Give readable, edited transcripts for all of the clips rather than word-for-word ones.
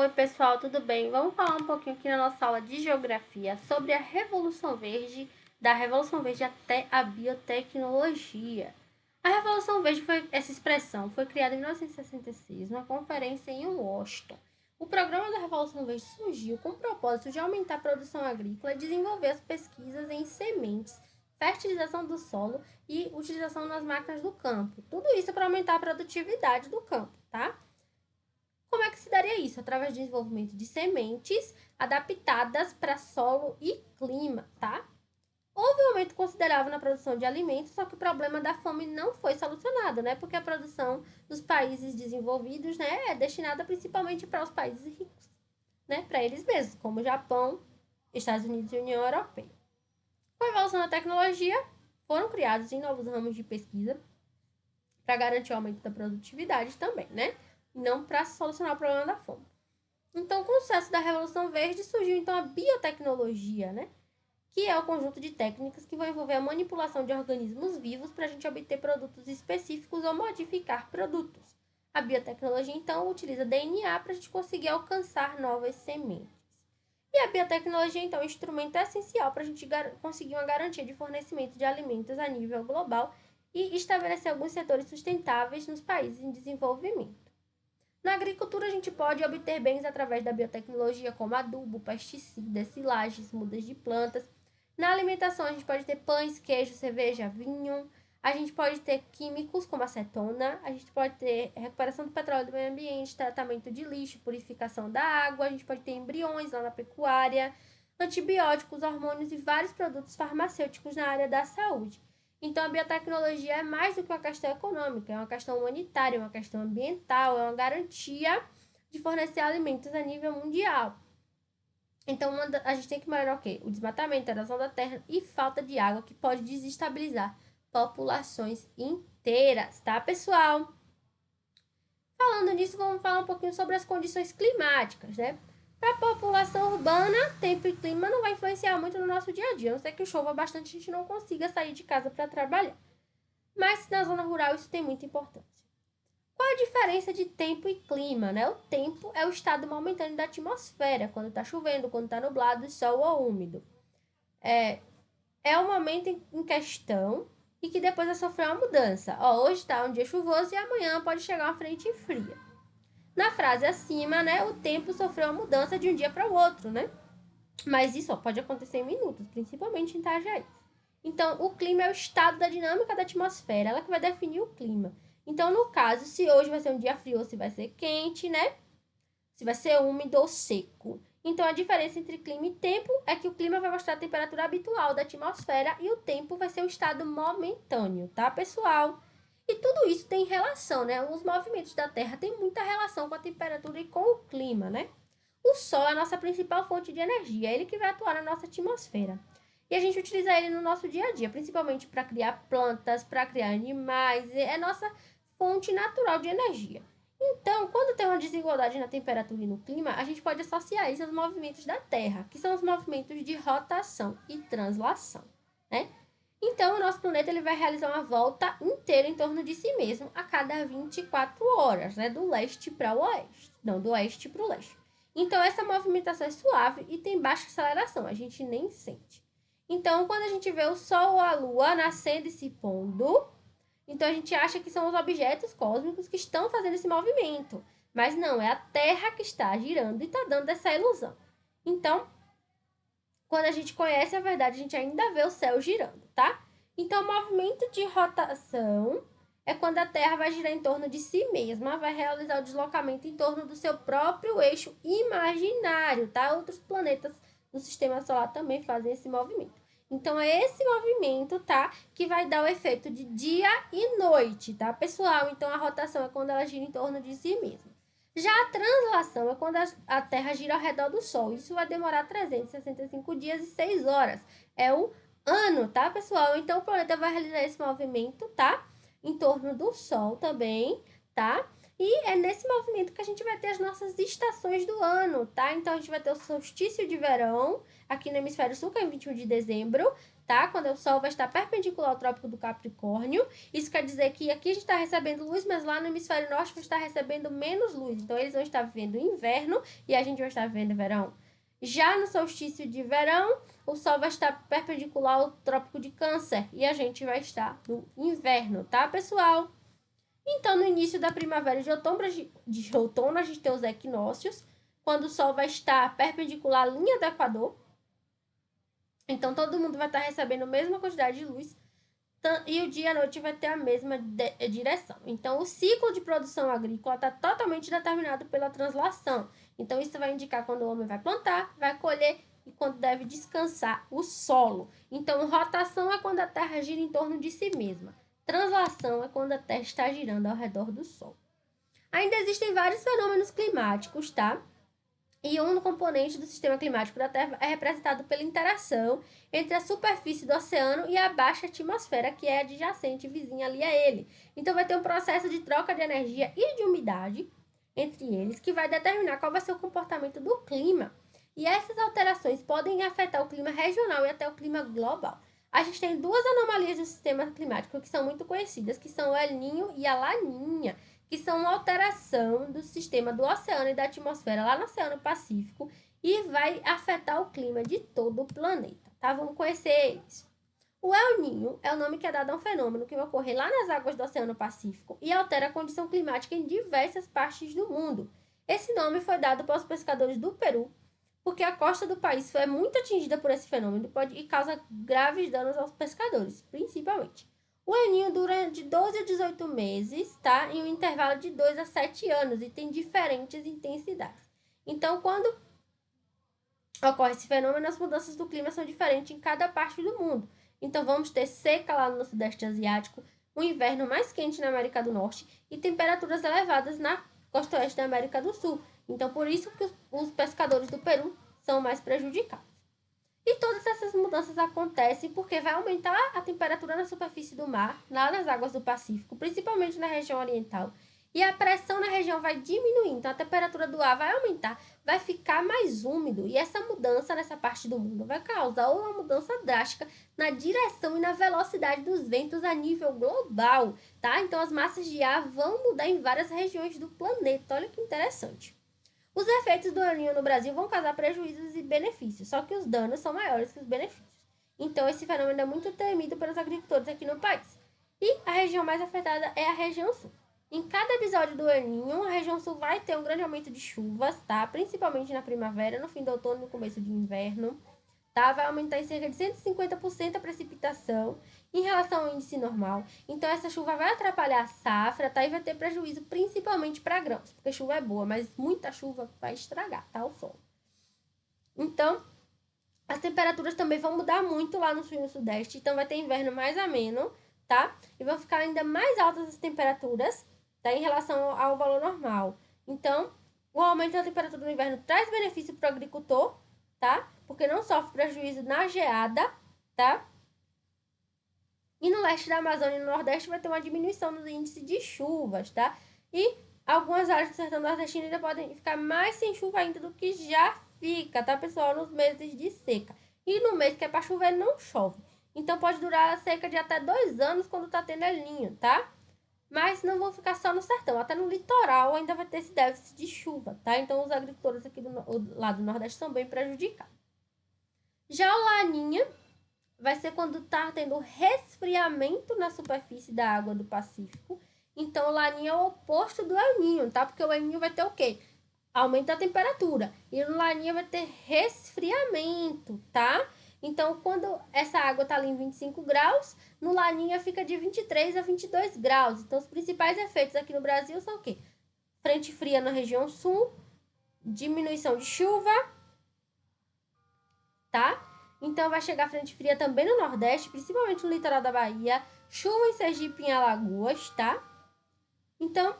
Oi, pessoal, tudo bem? Vamos falar um pouquinho aqui na nossa aula de geografia sobre a Revolução Verde, da Revolução Verde até a biotecnologia. A Revolução Verde essa expressão foi criada em 1966, numa conferência em Washington. O programa da Revolução Verde surgiu com o propósito de aumentar a produção agrícola e desenvolver as pesquisas em sementes, fertilização do solo e utilização das máquinas do campo. Tudo isso para aumentar a produtividade do campo, tá? Como é que se daria isso? Através do desenvolvimento de sementes adaptadas para solo e clima, tá? Houve um aumento considerável na produção de alimentos, só que o problema da fome não foi solucionado, né? Porque a produção dos países desenvolvidos, né, é destinada principalmente para os países ricos, né? Para eles mesmos, como Japão, Estados Unidos e União Europeia. Com a evolução da tecnologia, foram criados novos ramos de pesquisa para garantir o aumento da produtividade também, né? Não para solucionar o problema da fome. Então, com o sucesso da Revolução Verde, surgiu então a biotecnologia, né? Que é o conjunto de técnicas que vão envolver a manipulação de organismos vivos para a gente obter produtos específicos ou modificar produtos. A biotecnologia, então, utiliza DNA para a gente conseguir alcançar novas sementes. E a biotecnologia, então, é um instrumento essencial para a gente conseguir uma garantia de fornecimento de alimentos a nível global e estabelecer alguns setores sustentáveis nos países em desenvolvimento. Na agricultura, a gente pode obter bens através da biotecnologia, como adubo, pesticidas, silagens, mudas de plantas. Na alimentação, a gente pode ter pães, queijo, cerveja, vinho. A gente pode ter químicos, como acetona. A gente pode ter recuperação do petróleo do meio ambiente, tratamento de lixo, purificação da água. A gente pode ter embriões lá na pecuária, antibióticos, hormônios e vários produtos farmacêuticos na área da saúde. Então, a biotecnologia é mais do que uma questão econômica, é uma questão humanitária, é uma questão ambiental, é uma garantia de fornecer alimentos a nível mundial. Então, a gente tem que melhorar o quê? O desmatamento, a erosão da terra e falta de água, que pode desestabilizar populações inteiras, tá, pessoal? Falando nisso, vamos falar um pouquinho sobre as condições climáticas, né? Para a população urbana, tempo e clima não vai influenciar muito no nosso dia a dia. A não ser que chova bastante, a gente não consiga sair de casa para trabalhar. Mas na zona rural isso tem muita importância. Qual a diferença de tempo e clima, né? O tempo é o estado momentâneo da atmosfera, quando está chovendo, quando está nublado, sol ou úmido. É o momento em questão e que depois vai sofrer uma mudança. Hoje está um dia chuvoso e amanhã pode chegar uma frente fria. Na frase acima, né, o tempo sofreu uma mudança de um dia para o outro, né? Mas isso pode acontecer em minutos, principalmente em Itajaí. Então, o clima é o estado da dinâmica da atmosfera, ela que vai definir o clima. Então, no caso, se hoje vai ser um dia frio ou se vai ser quente, né? Se vai ser úmido ou seco. Então, a diferença entre clima e tempo é que o clima vai mostrar a temperatura habitual da atmosfera e o tempo vai ser o estado momentâneo, tá, pessoal? E tudo isso tem relação, né? Os movimentos da Terra têm muita relação com a temperatura e com o clima, né? O Sol é a nossa principal fonte de energia, é ele que vai atuar na nossa atmosfera. E a gente utiliza ele no nosso dia a dia, principalmente para criar plantas, para criar animais, é nossa fonte natural de energia. Então, quando tem uma desigualdade na temperatura e no clima, a gente pode associar isso aos movimentos da Terra, que são os movimentos de rotação e translação, né? Então, o nosso planeta ele vai realizar uma volta inteira em torno de si mesmo a cada 24 horas, né? Do leste para o oeste. Não, do oeste para o leste. Então, essa movimentação é suave e tem baixa aceleração, a gente nem sente. Então, quando a gente vê o Sol ou a Lua nascendo e se pondo, então a gente acha que são os objetos cósmicos que estão fazendo esse movimento. Mas não, é a Terra que está girando e está dando essa ilusão. Então, quando a gente conhece a verdade, a gente ainda vê o céu girando, tá? Então, o movimento de rotação é quando a Terra vai girar em torno de si mesma, vai realizar o deslocamento em torno do seu próprio eixo imaginário, tá? Outros planetas do Sistema Solar também fazem esse movimento. Então, é esse movimento, tá? Que vai dar o efeito de dia e noite, tá, pessoal? Então, a rotação é quando ela gira em torno de si mesma. Já a translação é quando a Terra gira ao redor do Sol. Isso vai demorar 365 dias e 6 horas. É o ano, tá, pessoal? Então, o planeta vai realizar esse movimento, tá? Em torno do Sol também, tá? E é nesse movimento que a gente vai ter as nossas estações do ano, tá? Então, a gente vai ter o solstício de verão, aqui no hemisfério sul, que é em 21 de dezembro, tá? Quando o Sol vai estar perpendicular ao Trópico do Capricórnio. Isso quer dizer que aqui a gente está recebendo luz, mas lá no hemisfério norte vai estar recebendo menos luz. Então, eles vão estar vivendo inverno e a gente vai estar vivendo verão. Já no solstício de verão, o Sol vai estar perpendicular ao Trópico de Câncer e a gente vai estar no inverno, tá, pessoal? Então, no início da primavera e de outono, a gente tem os equinócios, quando o Sol vai estar perpendicular à linha do Equador. Então, todo mundo vai estar recebendo a mesma quantidade de luz e o dia e a noite vai ter a mesma direção. Então, o ciclo de produção agrícola está totalmente determinado pela translação. Então, isso vai indicar quando o homem vai plantar, vai colher e quando deve descansar o solo. Então, rotação é quando a Terra gira em torno de si mesma. Translação é quando a Terra está girando ao redor do Sol. Ainda existem vários fenômenos climáticos, tá? E um componente do sistema climático da Terra é representado pela interação entre a superfície do oceano e a baixa atmosfera, que é adjacente vizinha ali a ele. Então, vai ter um processo de troca de energia e de umidade entre eles, que vai determinar qual vai ser o comportamento do clima. E essas alterações podem afetar o clima regional e até o clima global. A gente tem duas anomalias do sistema climático que são muito conhecidas, que são o El Niño e a Laninha, que são uma alteração do sistema do oceano e da atmosfera lá no Oceano Pacífico e vai afetar o clima de todo o planeta, tá? Vamos conhecer eles. O El Niño é o nome que é dado a um fenômeno que vai ocorrer lá nas águas do Oceano Pacífico e altera a condição climática em diversas partes do mundo. Esse nome foi dado para os pescadores do Peru, porque a costa do país foi muito atingida por esse fenômeno e causa graves danos aos pescadores, principalmente. O El Niño dura de 12 a 18 meses, tá? Em um intervalo de 2 a 7 anos e tem diferentes intensidades. Então, quando ocorre esse fenômeno, as mudanças do clima são diferentes em cada parte do mundo. Então, vamos ter seca lá no Sudeste Asiático, um inverno mais quente na América do Norte e temperaturas elevadas na costa oeste da América do Sul. Então, por isso que os pescadores do Peru são mais prejudicados. E todas essas mudanças acontecem porque vai aumentar a temperatura na superfície do mar, lá nas águas do Pacífico, principalmente na região oriental. E a pressão na região vai diminuir, então a temperatura do ar vai aumentar, vai ficar mais úmido. E essa mudança nessa parte do mundo vai causar uma mudança drástica na direção e na velocidade dos ventos a nível global, tá? Então as massas de ar vão mudar em várias regiões do planeta. Olha que interessante. Os efeitos do El Niño no Brasil vão causar prejuízos e benefícios, só que os danos são maiores que os benefícios. Então, esse fenômeno é muito temido pelos agricultores aqui no país. E a região mais afetada é a região sul. Em cada episódio do El Niño, a região sul vai ter um grande aumento de chuvas, tá? Principalmente na primavera, no fim do outono e no começo de inverno. Tá? Vai aumentar em cerca de 150% a precipitação em relação ao índice normal. Então, essa chuva vai atrapalhar a safra, tá? E vai ter prejuízo principalmente para grãos, porque chuva é boa, mas muita chuva vai estragar, tá? O solo. Então, as temperaturas também vão mudar muito lá no sul e no sudeste. Então, vai ter inverno mais ameno, tá? E vão ficar ainda mais altas as temperaturas, tá? Em relação ao valor normal. Então, o aumento da temperatura no inverno traz benefício para o agricultor, tá? Porque não sofre prejuízo na geada, tá? E no leste da Amazônia e no Nordeste vai ter uma diminuição no índice de chuvas, tá? E algumas áreas do sertão nordestino ainda podem ficar mais sem chuva ainda do que já fica, tá, pessoal? Nos meses de seca. E no mês que é para chover, não chove. Então, pode durar cerca de até 2 anos quando tá tendo El Niño, tá? Mas não vão ficar só no sertão. Até no litoral ainda vai ter esse déficit de chuva, tá? Então, os agricultores aqui do lado do Nordeste são bem prejudicados. Já o Laninha vai ser quando tá tendo resfriamento na superfície da água do Pacífico. Então, o Laninha é o oposto do El Niño, tá? Porque o El Niño vai ter o quê? Aumento da temperatura. E no Laninha vai ter resfriamento, tá? Então, quando essa água tá ali em 25 graus, no Laninha fica de 23 a 22 graus. Então, os principais efeitos aqui no Brasil são o quê? Frente fria na região sul, diminuição de chuva, tá? Então, vai chegar frente fria também no Nordeste, principalmente no litoral da Bahia, chuva em Sergipe e em Alagoas, tá? Então,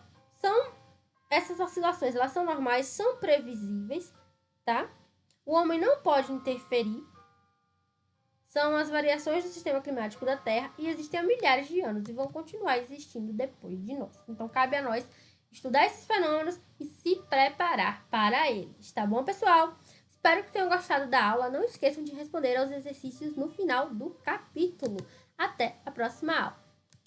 essas oscilações, elas são normais, são previsíveis, tá? O homem não pode interferir. São as variações do sistema climático da Terra e existem há milhares de anos e vão continuar existindo depois de nós. Então, cabe a nós estudar esses fenômenos e se preparar para eles, tá bom, pessoal? Espero que tenham gostado da aula. Não esqueçam de responder aos exercícios no final do capítulo. Até a próxima aula!